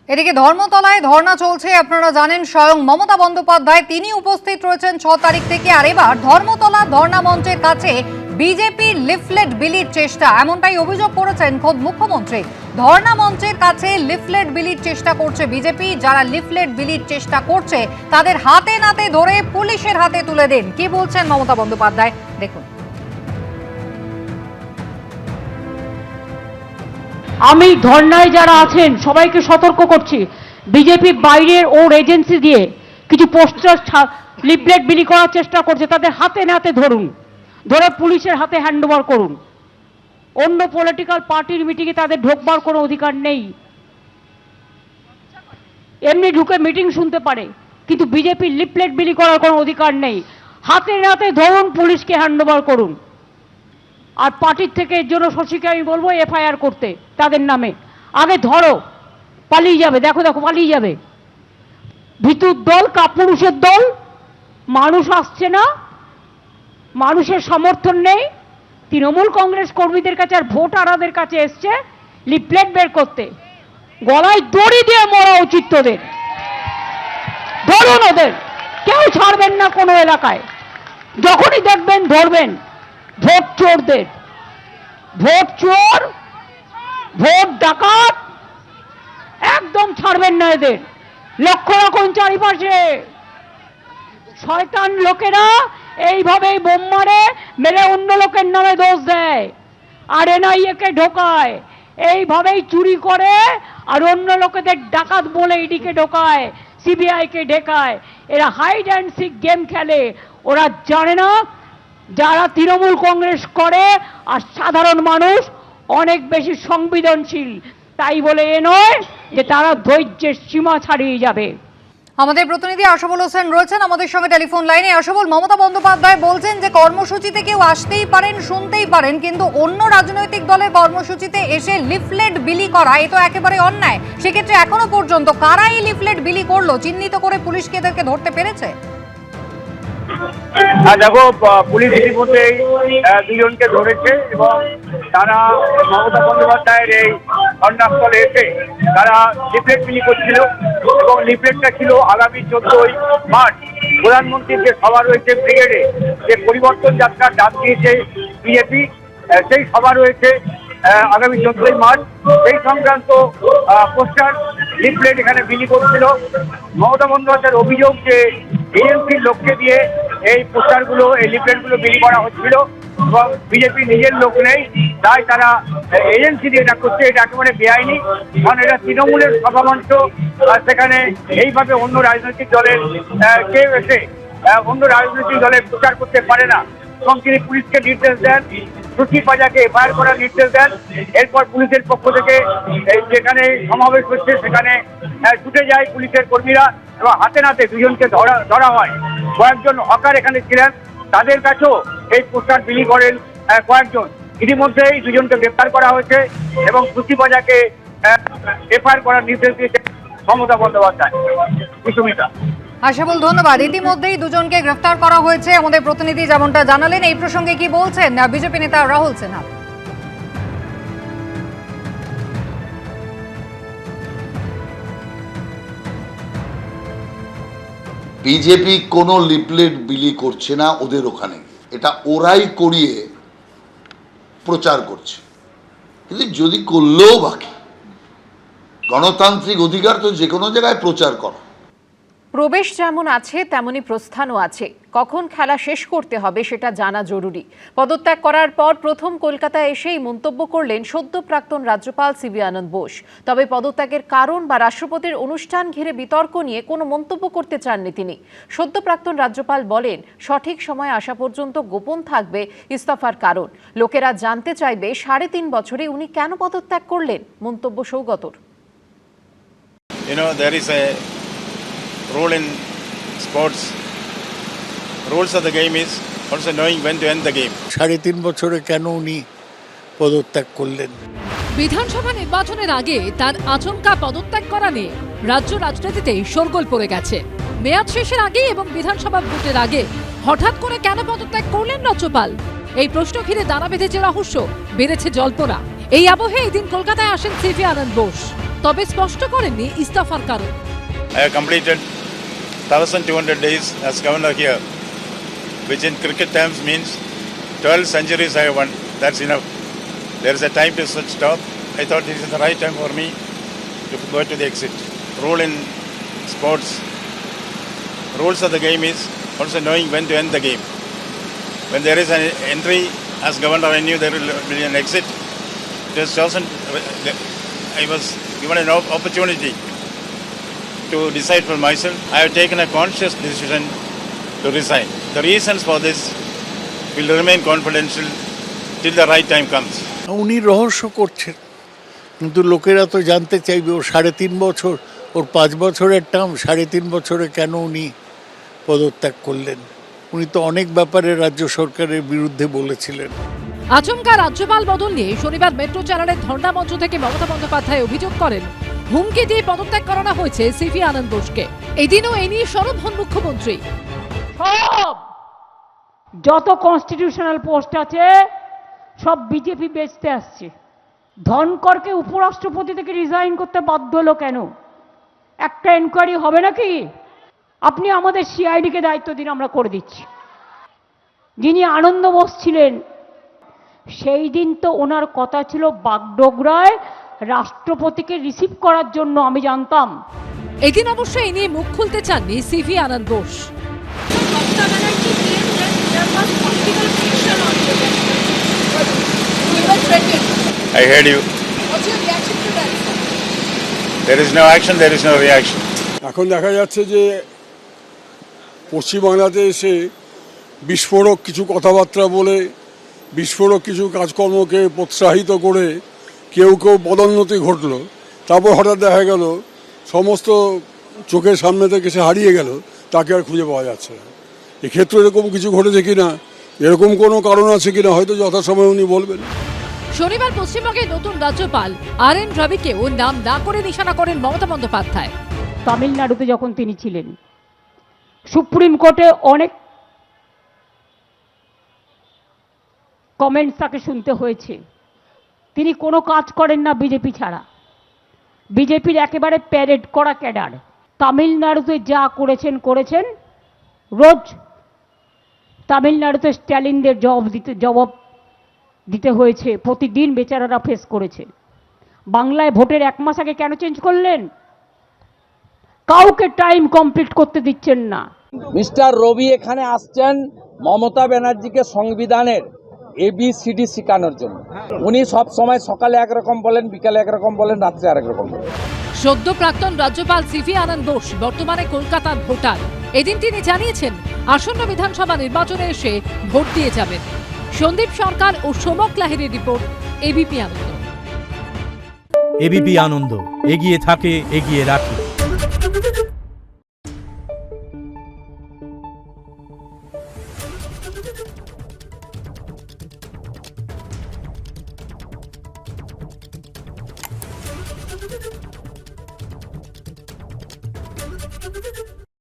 এদিকে ধর্মতলায় ধর্ণা চলছে। আপনারা জানেন স্বয়ং মমতা বন্দ্যোপাধ্যায় তিনি উপস্থিত রয়েছেন 6 তারিখ থেকে। আর এবার ধর্মতলা ধর্ণা মঞ্চের কাছে বিজেপি লিফলেট বিলির চেষ্টা, এমনটাই অভিযোগ করেছেন খোদ মুখ্যমন্ত্রী। ধর্ণা মঞ্চের কাছে লিফলেট বিলির চেষ্টা করছে বিজেপি। যারা লিফলেট বিলির চেষ্টা করছে তাদের হাতে নাতে ধরে পুলিশের হাতে তুলে দিন। কি বলছেন মমতা বন্দ্যোপাধ্যায় দেখুন। আমি ধর্নায় যারা আছেন সবাইকে সতর্ক করছি, বিজেপি বাইরের ওর এজেন্সি দিয়ে কিছু পোস্টার লিফলেট বিলি করার চেষ্টা করছে, তাদের হাতে নাতে ধরুন, ধরে পুলিশের হাতে হ্যান্ডওভার করুন। অন্য পলিটিক্যাল পার্টির মিটিংয়ে তাদের ঢোকবার কোনো অধিকার নেই। এমনি ঢুকে মিটিং শুনতে পারে, কিন্তু বিজেপি লিফলেট বিলি করার কোনো অধিকার নেই। হাতে নাতে ধরুন, পুলিশকে হ্যান্ডওভার করুন। আর পার্টির থেকে এর জন্য শশীকে আমি বলবো এফআইআর করতে তাদের নামে। আগে ধরো, পালিয়ে যাবে, দেখো দেখো পালিয়ে যাবে। ভিতুর দল, কাপুরুষের দল, মানুষ আসছে না, মানুষের সমর্থন নেই। তৃণমূল কংগ্রেস কর্মীদের কাছে আর ভোটারদের কাছে এসছে লিফলেট বের করতে। গলায় দড়ি দিয়ে মরা উচিত তোদের। ধরুন ওদের, কেউ ছাড়বেন না কোনো এলাকায়। যখনই দেখবেন ধরবেন। ভোট চোরদের, ভোট চোর, ভোট ডাকাত একদম ছাড়বেন না এদের। লক্ষ্য রাখুন চারিপাশে, শয়তান লোকেরা এইভাবেই বোম মারে, মেরে অন্য লোকের নামে দোষ দেয়, আর এনআইএ কে ঢোকায়, এইভাবেই চুরি করে, আর অন্য লোকেদের ডাকাত বলে ইডিকে ঢোকায়, সিবিআই কে ঢেকায়। এরা হাইড অ্যান্ড সিক গেম খেলে। ওরা জানে না যারা তৃণমূল কংগ্রেস করে আর সাধারণ মানুষ অনেক বেশি সংবেদনশীল, তাই বলে এ নয় যে তারা ধৈর্যের সীমা ছাড়িয়ে যাবে। আমাদের প্রতিনিধি আশাবুল হোসেন রয়েছেন আমাদের সঙ্গে টেলিফোন লাইনে। আশাবুল, মমতা বন্দ্যোপাধ্যায় বলছেন যে কর্মসূচিতে কেউ আসতেই পারেন, শুনতেই পারেন, কিন্তু অন্য রাজনৈতিক দলের কর্মসূচিতে এসে লিফলেট বিলি করা এ তো একেবারে অন্যায়। সেক্ষেত্রে এখনো পর্যন্ত কারা এই লিফলেট বিলি করলো চিহ্নিত করে পুলিশকে এদেরকে ধরতে পেরেছে? দেখো, পুলিশ ইতিমধ্যে দুজনকে ধরেছে এবং তারা মমতা বন্দ্যোপাধ্যায়ের এই ঘটনাস্থলে এসে তারা লিফলেট বিলি করছিল এবং লিফলেটটা ছিল আগামী 14ই মার্চ প্রধানমন্ত্রীর যে সভা রয়েছে ব্রিগেডে, যে পরিবর্তন যাত্রার ডাক দিয়েছে বিজেপি, সেই সভা রয়েছে আগামী 14ই মার্চ। সেই সংক্রান্ত পোস্টার লিফলেট এখানে বিলি করছিল। মমতা বন্দ্যোপাধ্যায়ের অভিযোগ যে এজেন্সির লোককে দিয়ে এই পোস্টারগুলো, এই লিফলেটগুলো বিলি করা হচ্ছিল এবং বিজেপি নিজের লোক নেই, তাই তারা এজেন্সি দিয়ে এটা করছে। এটা একেবারে বেআইনি, কারণ এটা তৃণমূলের সভামঞ্চ। সেখানে এইভাবে অন্য রাজনৈতিক দলের কেউ এসে অন্য রাজনৈতিক দলের প্রচার করতে পারে না। এবং তিনি পুলিশকে নির্দেশ দেন, সুচি পাজাকে এফআইআর করার নির্দেশ দেন। এরপর পুলিশের পক্ষ থেকে যেখানে সমাবেশ হচ্ছে সেখানে ছুটে যায় পুলিশের কর্মীরা এবং হাতে নাতে দুজনকে ধরা হয়। কয়েকজন হকার এখানে ছিলেন, তাদের কাছেও এই পোস্টার বিলি করেন কয়েকজন। ইতিমধ্যেই দুজনকে গ্রেপ্তার করা হয়েছে এবং সুচি পাজাকে এফআইআর করার নির্দেশ দিয়েছে মমতা বন্দ্যোপাধ্যায়। সুমিতা। আশাবুল, ধন্যবাদ। ইতিমধ্যেই দুজনকে গ্রেফতার করা হয়েছে আমাদের প্রতিনিধি যেমনটা জানালেন। এই প্রসঙ্গে কি বলছেন বিজেপি নেতা রাহুল সিনহা? বিজেপি কোনো লিফলেট বিলি করছে না ওদের ওখানে, এটা ওরাই করিয়ে প্রচার করছে। কিন্তু যদি করলেও বাকি, গণতান্ত্রিক অধিকার তো যে কোনো জায়গায় প্রচার করা। প্রবেশ যেমন আছে তেমনি প্রস্থানও আছে। কখন খেলা শেষ করতে হবে সেটা জানা জরুরি। পদত্যাগ করার পর প্রথম কলকাতায় এসেই মন্তব্য করলেন সদ্য প্রাক্তন রাজ্যপাল সিবি আনন্দ বোস। তবে পদত্যাগের কারণ বা রাষ্ট্রপতির অনুষ্ঠান ঘিরে বিতর্ক নিয়ে কোনো মন্তব্য করতে চাননি তিনি। সদ্য প্রাক্তন রাজ্যপাল বলেন সঠিক সময় আসা পর্যন্ত গোপন থাকবে ইস্তফার কারণ। লোকেরা জানতে চাইবে 3.5 বছরে উনি কেন পদত্যাগ করলেন। মন্তব্য সৌগতর। There is a rule in sports. Rules of the game is also knowing when to end the game. 3.5 বছরে কেন উনি পদত্যাগ করলেন? বিধানসভা নির্বাচনের আগে তার আচমকা পদত্যাগ করা নিয়ে রাজ্য রাজনীতিতে শোরগোল পড়ে গেছে। মেয়াদ শেষের আগে এবং বিধানসভা ভোটের আগে হঠাৎ করে কেন পদত্যাগ করলেন রাজ্যপাল, এই প্রশ্ন ঘিরে দানা বেঁধেছে রহস্য, বেড়েছে জল্পনা। এই আবহে এদিন কলকাতায় আসেন সিবি আনন্দ বোস। তবে স্পষ্ট করেননি ইস্তফার কারণ। I have completed 1,200 days as governor here, which in cricket terms means 12 centuries I have won. That's enough. There is a time to stop. I thought this is the right time for me to go to the exit. Rule in sports, rules of the game is also knowing when to end the game. When there is an entry as governor, I knew there will be an exit. It was chosen. I was given an opportunity to decide for myself. I have taken a conscious decision to resign. The reasons for this will remain confidential till the right time comes. উনি রহস্য করছেন, কিন্তু লোকেরা তো জানতে চাইবে ওর 3.5 বছর, ওর 5 বছরের টার্ম, 3.5 বছরে কেন উনি পদত্যাগ করলেন? উনি তো অনেক ব্যাপারে রাজ্য সরকারের বিরুদ্ধে বলেছিলেন। আচমকা রাজ্যপাল বদল নিয়ে শনিবার মেট্রো চ্যানেলের ধর্ণা মঞ্চ থেকে মমতা বন্দ্যোপাধ্যায় অভিযোগ করেন হুমকি দিয়ে পদত্যাগ করানো হয়েছে সিভি আনন্দ বোসকে। এদিনও এ নিয়ে সরব হন মুখ্যমন্ত্রী। সব যত কনস্টিটিউশনাল পোস্ট আছে সব বিজেপি বেচতে আসছে। ধনকরকে উপরাষ্ট্রপতি থেকে রিজাইন করতে বাধ্য হলো কেন? একটা এনকোয়ারি হবে নাকি? আপনি আমাদের সিআইডিকে দায়িত্ব দিন, আমরা করে দিচ্ছি। যিনি আনন্দ বোস ছিলেন সেই দিন তো ওনার কথা ছিল বাগডোগরায় রাষ্ট্রপতিকে রিসিভ করার জন্য, আমি জানতাম। এদিন অবশ্য এ নিয়ে মুখ খুলতে চাননি CV Ananda Bose. I heard you. What's your reaction to that? There is no action, there is no reaction. এখন দেখা যাচ্ছে যে পশ্চিমবাংলাতে এসে বিস্ফোরক কিছু কথাবার্তা বলে, বিস্ফোরক কিছু কাজকর্মকে প্রোৎসাহিত করে কেউ কেউ পদোন্নতি ঘটলো, তারপর হঠাৎ দেখা গেল সমস্ত চোখের সামনে থেকে সে হারিয়ে গেল, তাকে আর খুঁজে পাওয়া যাচ্ছে না। এক্ষেত্রে এরকম কিছু ঘটেছে কিনা, এরকম কোনো কারণ আছে কিনা হয়তো যথাসময়ে উনি বলবেন। শনিবার পশ্চিমবঙ্গের নতুন রাজ্যপাল RN রবিকেও নাম না করে নিশানা করেন মমতা বন্দ্যোপাধ্যায়। তামিলনাড়ুতে যখন তিনি ছিলেন সুপ্রিম কোর্টে অনেক কমেন্টস তাকে শুনতে হয়েছে। তিনি কোনো কাজ করেন না বিজেপি ছাড়া, বিজেপির একেবারে প্যারেড করা ক্যাডার। তামিলনাড়ুতে যা করেছেন রোজ তামিলনাড়ুতে স্ট্যালিনদের জবাব দিতে হয়েছে, প্রতিদিন বেচারারা ফেস করেছে। বাংলায় ভোটের 1 মাস আগে কেন চেঞ্জ করলেন? কাউকে টাইম কমপ্লিট করতে দিচ্ছেন না। মিস্টার রবি এখানে আসছেন মমতা ব্যানার্জিকে সংবিধানের ABCD শেখানোর জন্য। উনি সব সময় সকালে একরকম বলেন, বিকালে একরকম বলেন, রাত্রে আরেক রকম বলেন। সদ্য প্রাক্তন রাজ্যপাল সিভি আনন্দ বোস বর্তমানে কলকাতার ভোটার। এদিন তিনি জানিয়েছেন আসন্ন বিধানসভা নির্বাচনে এসে ভোট দিয়ে যাবেন। সন্দীপ সরকার ও সোমক লাহিড়ীর রিপোর্ট, ABP আনন্দ। ABP আনন্দ, এগিয়ে থাকে, এগিয়ে রাখে।